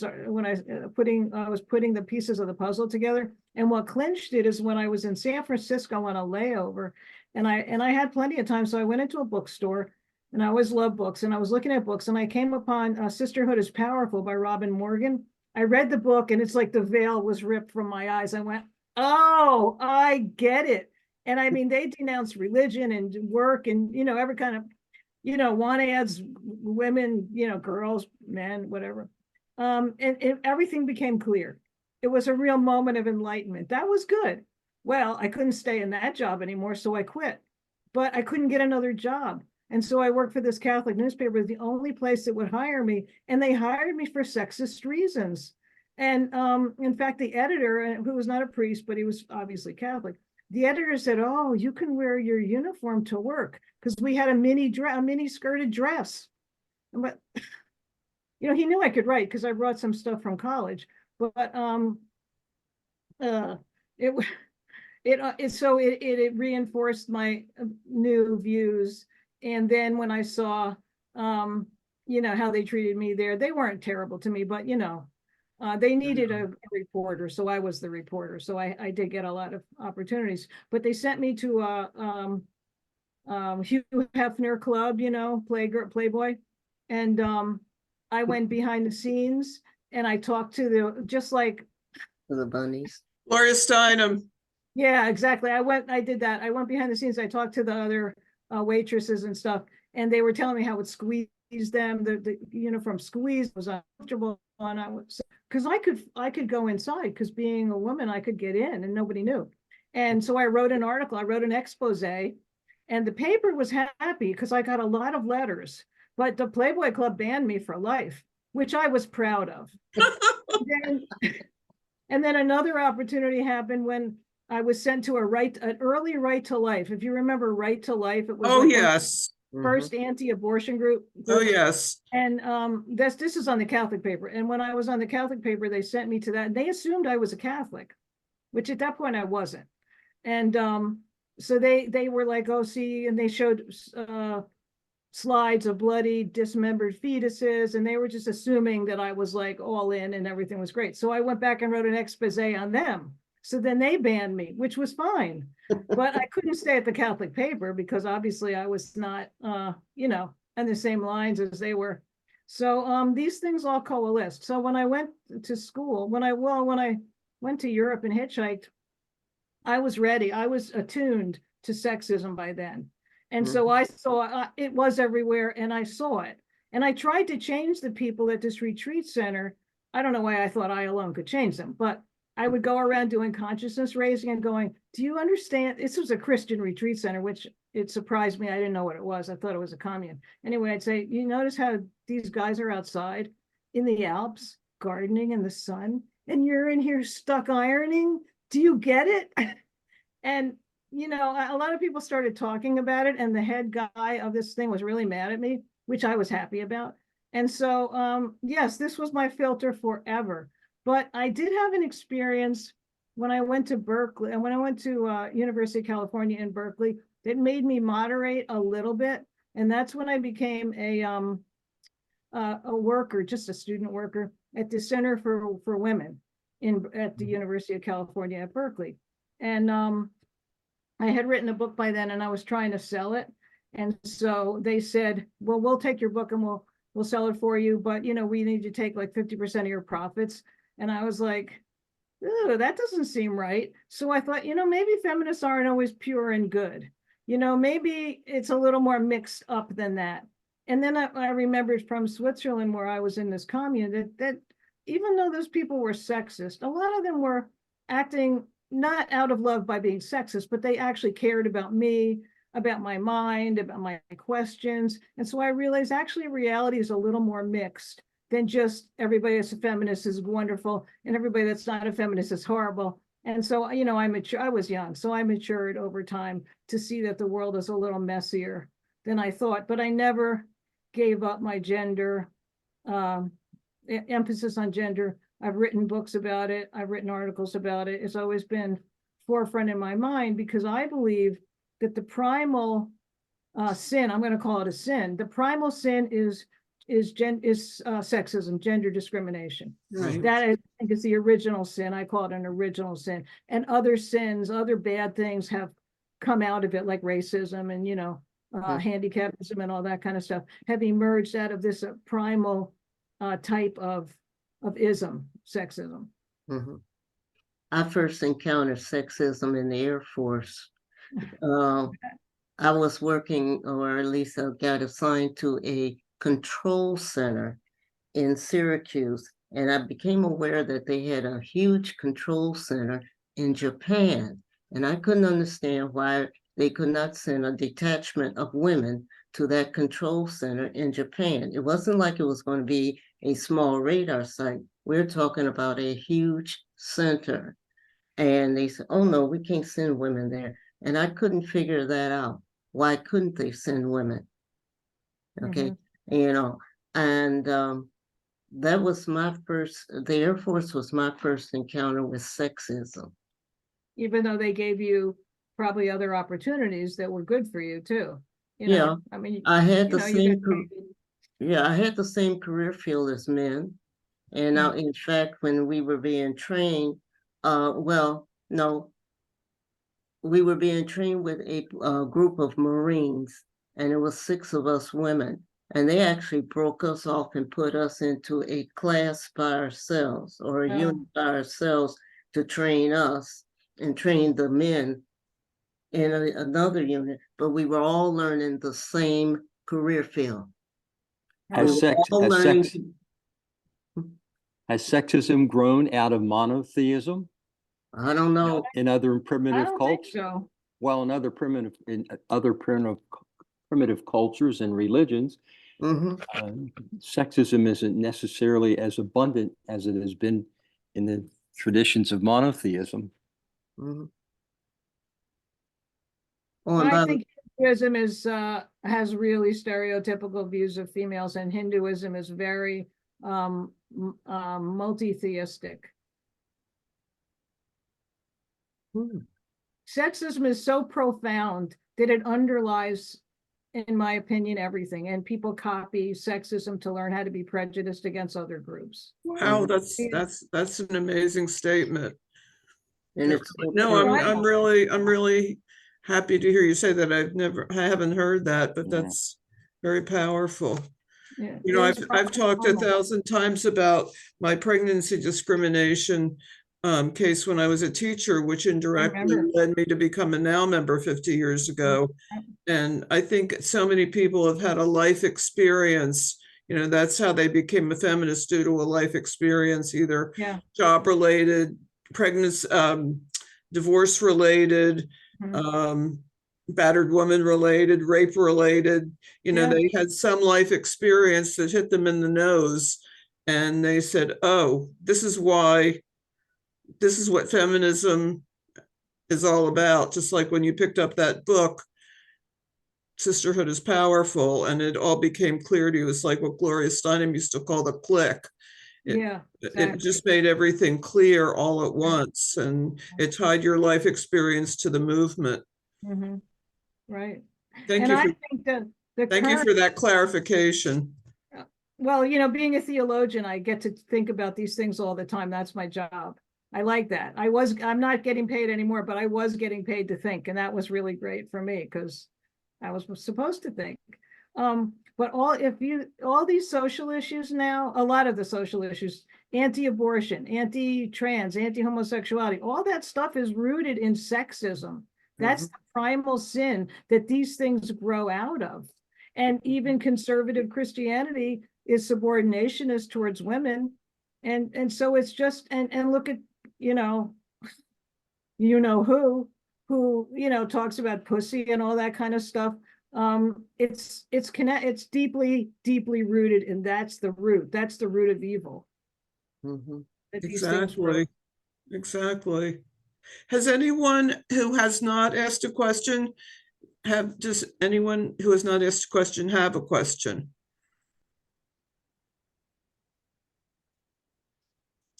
putting the pieces of the puzzle together. And what clinched it is when I was in San Francisco on a layover, and I had plenty of time, so I went into a bookstore, and I always love books, and I was looking at books, and I came upon Sisterhood is Powerful by Robin Morgan. I read the book, and it's like the veil was ripped from my eyes. I went, "Oh, I get it." And I mean, they denounce religion and work and every kind of want ads, women, girls, men, whatever. And everything became clear. It was a real moment of enlightenment. That was good. Well, I couldn't stay in that job anymore, so I quit. But I couldn't get another job. And so I worked for this Catholic newspaper, the only place that would hire me. And they hired me for sexist reasons. And in fact, the editor, who was not a priest, but he was obviously Catholic, the editor said, "Oh, you can wear your uniform to work," because we had a mini skirted dress. But he knew I could write because I brought some stuff from college. But it it reinforced my new views. And then when I saw how they treated me there, they weren't terrible to me, but they needed a reporter, so I was the reporter. So I did get a lot of opportunities. But they sent me to Hugh Hefner Club, Playboy, and I went behind the scenes and I talked to just like For the bunnies. Gloria Steinem. Yeah, exactly. I did that. I went behind the scenes. I talked to the other waitresses and stuff, and they were telling me how it squeezed them. The uniform squeeze was uncomfortable, and I was because I could go inside because being a woman, I could get in and nobody knew. And so I wrote an article. I wrote an expose, and the paper was happy because I got a lot of letters. But the Playboy Club banned me for life, which I was proud of. And then another opportunity happened when I was sent to an early right to life. If you remember Right to Life, it was Oh, like one of yes. the first anti-abortion Oh, groups. yes. And this is on the Catholic paper. And when I was on the Catholic paper, they sent me to that. And they assumed I was a Catholic, which at that point I wasn't. And so they were like, oh, see, and they showed slides of bloody dismembered fetuses, and they were just assuming that I was like all in and everything was great. So I went back and wrote an expose on them. So then they banned me, which was fine. But I couldn't stay at the Catholic paper because obviously I was not you know, on the same lines as they were. So these things all coalesced. So when I went to school, when I went to Europe and hitchhiked, I was ready. I was attuned to sexism by then. And so I saw it was everywhere and I saw it. And I tried to change the people at this retreat center. I don't know why I thought I alone could change them, but I would go around doing consciousness raising and going, do you understand? This was a Christian retreat center, which it surprised me. I didn't know what it was. I thought it was a commune. Anyway, I'd say, you notice how these guys are outside in the Alps, gardening in the sun, and you're in here stuck ironing? Do you get it? And you know, a lot of people started talking about it, and the head guy of this thing was really mad at me, which I was happy about. And so, yes, this was my filter forever. But I did have an experience when I went to Berkeley, and when I went to University of California in Berkeley, it made me moderate a little bit, and that's when I became a worker, just a student worker at the Center for Women at the University of California at Berkeley. And I had written a book by then and I was trying to sell it. And so they said, well, we'll take your book and we'll sell it for you, but you know, we need to take like 50% of your profits. And I was like, that doesn't seem right. So I thought, you know, maybe feminists aren't always pure and good. You know, maybe it's a little more mixed up than that. And then I remembered from Switzerland where I was in this commune that even though those people were sexist, a lot of them were acting not out of love by being sexist, but they actually cared about me, about my mind, about my questions. And so I realized actually reality is a little more mixed than just everybody that's a feminist is wonderful and everybody that's not a feminist is horrible. And so, you know, I was young, so I matured over time to see that the world is a little messier than I thought, but I never gave up my gender, emphasis on gender. I've written books about it. I've written articles about it. It's always been forefront in my mind because I believe that the primal sin, I'm going to call it a sin, the primal sin is sexism, gender discrimination. Right. That I think is the original sin. I call it an original sin. And other sins, other bad things have come out of it, like racism and, you know, handicapism and all that kind of stuff, have emerged out of this primal type of ism, sexism. I first encountered sexism in the Air Force. I was working, or at least I got assigned to a control center in Syracuse, and I became aware that they had a huge control center in Japan, and I couldn't understand why they could not send a detachment of women to that control center in Japan. It wasn't like it was going to be a small radar site. We're talking about a huge center. And they said, oh no, we can't send women there. And I couldn't figure that out. Why couldn't they send women? Okay, you know, and that was my first, the Air Force was my first encounter with sexism. Even though they gave you probably other opportunities that were good for you too. You know, I mean, I had the know, same, I had the same career field as men. And now, in fact, when we were being trained, well, no, we were being trained with a group of Marines, and it was 6 of us women. And they actually broke us off and put us into a class by ourselves or a unit by ourselves to train us and train the men in another unit, but we were all learning the same career field. Has We were sex, all has learning sex, has sexism grown out of monotheism I don't know. in other I primitive don't think cultures? so. Well, in other primitive cultures and religions, Mhm. sexism isn't necessarily as abundant as it has been in the traditions of monotheism. Mhm. Oh, and I by the- think Hinduism has really stereotypical views of females, and Hinduism is very multi-theistic. Hmm. Sexism is so profound that it underlies, in my opinion, everything, and people copy sexism to learn how to be prejudiced against other groups. Wow, Mhm. that's an amazing statement. And it's so No, true. I'm really happy to hear you say that. I haven't heard that, but Yeah. that's very powerful. Yeah, You know, it is I've talked primal. 1,000 times about my pregnancy discrimination case when I was a teacher, which indirectly remember. led me to become a Now member 50 years ago. And I think so many people have had a life experience. You know, that's how they became a feminist, due to a life experience, either Yeah. job related, pregnancy, divorce related, Mhm. battered woman related, rape related. You know, Yeah. they had some life experience that hit them in the nose, and they said, oh, this is what feminism is all about. Just like when you picked up that book, Sisterhood is Powerful, and it all became clear to you. It's like what Gloria Steinem used to call the click. Yeah, It exactly. just made everything clear all at once, and it tied your life experience to the movement. Mhm. Right. Thank And you I for think that the thank you current, for that clarification. well, being a theologian, I get to think about these things all the time. That's my job. I like that. I'm not getting paid anymore, but I was getting paid to think, and that was really great for me because I was supposed to think. But all these social issues now, a lot of the social issues, anti-abortion, anti-trans, anti-homosexuality, all that stuff is rooted in sexism. That's the primal sin that these things grow out of. And even conservative Christianity is subordinationist towards women. And so it's just, and look at, you know who talks about pussy and all that kind of stuff. It's deeply rooted, and that's the root of evil. Mhm. That these things grow. Exactly. Has anyone who has not asked a question does anyone who has not asked a question have a question?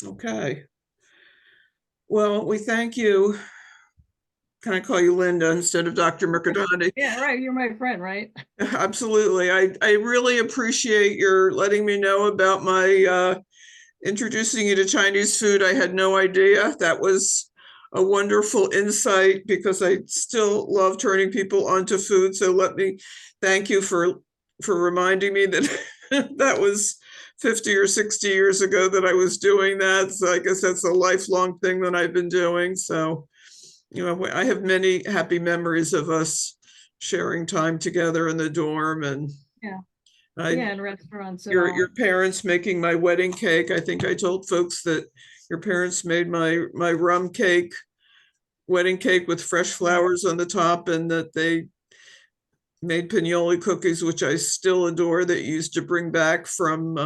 Okay. Well, we thank you. Can I call you Linda instead of Dr. Mercadante? Yeah, right, you're my friend, right? Absolutely. I really appreciate your letting me know about my introducing you to Chinese food. I had no idea. That was a wonderful insight because I still love turning people onto food. So let me thank you for reminding me that that was 50 or 60 years ago that I was doing that. So I guess that's a lifelong thing that I've been doing. So, I have many happy memories of us sharing time together in the dorm, and Yeah. I, Yeah, in restaurants and all. your parents making my wedding cake. I think I told folks that your parents made my rum cake, wedding cake with fresh flowers on the top, and that they made pinoli cookies, which I still adore, that you used to bring back from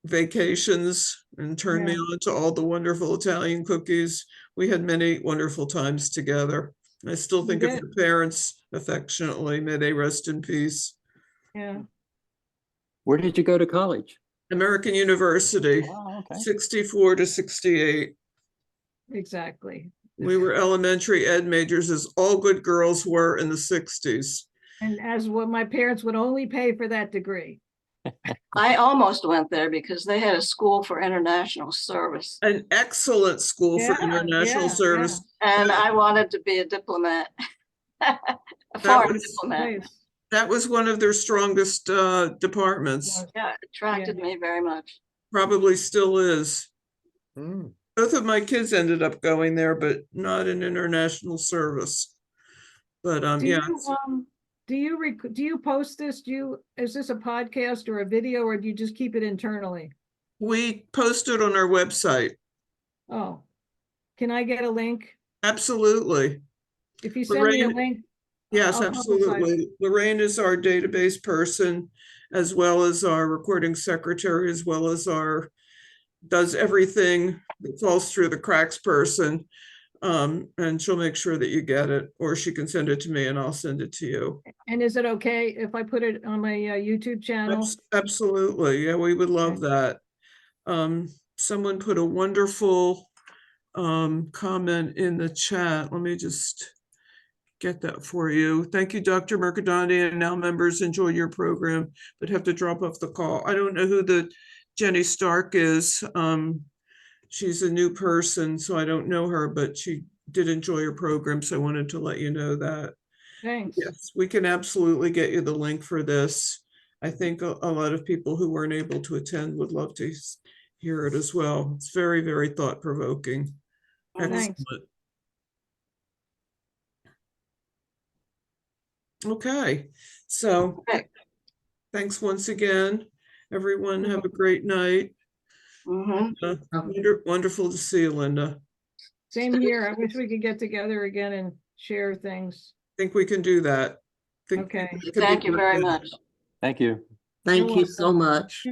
vacations and turn me Yeah. on to all the wonderful Italian cookies. We had many wonderful times together. I still think of did. your parents affectionately. May they rest in peace. Yeah. Where did you go to college? American University, Oh, okay. 64 to 68. Exactly. We were elementary ed majors, as all good girls were in the 60s. And as what my parents would only pay for that degree. I almost went there because they had a school for international service, An excellent school for Yeah, international yeah, service. and I wanted to be a diplomat, a That foreign was diplomat. Nice. that was one of their strongest departments. Yeah, it attracted me very much. Probably still is. Mm. Both of my kids ended up going there, but not in international service. But Do yeah, you, do you post this? Is this a podcast or a video, or do you just keep it internally? we posted on our website. Oh, can I get a link? Absolutely. If you send me a Lorraine, link. yes, I'll publicize it. absolutely. Lorraine is our database person, as well as our recording secretary, as well as does everything that falls through the cracks person. And she'll make sure that you get it, or she can send it to me and I'll send it to you. And is it okay if I put it on my YouTube channel? Absolutely. Yeah, we would love Okay. that. Someone put a wonderful comment in the chat. Let me just get that for you. Thank you, Dr. Mercadante, and now members enjoy your program, but have to drop off the call. I don't know who the Jenny Stark is. She's a new person, so I don't know her, but she did enjoy your program, so I wanted to let you know that. Thanks. Yes, we can absolutely get you the link for this. I think a lot of people who weren't able to attend would love to hear it as well. It's very, very thought-provoking. Thanks. Excellent. Okay, so Okay. thanks once again. Everyone have a great night. Mhm. Wonderful to see you, Linda. Same here. I wish we could get together again and share things. Think we can do that. Think Okay. it could be Thank you very good. much. Thank you. Thank You're you so welcome. much.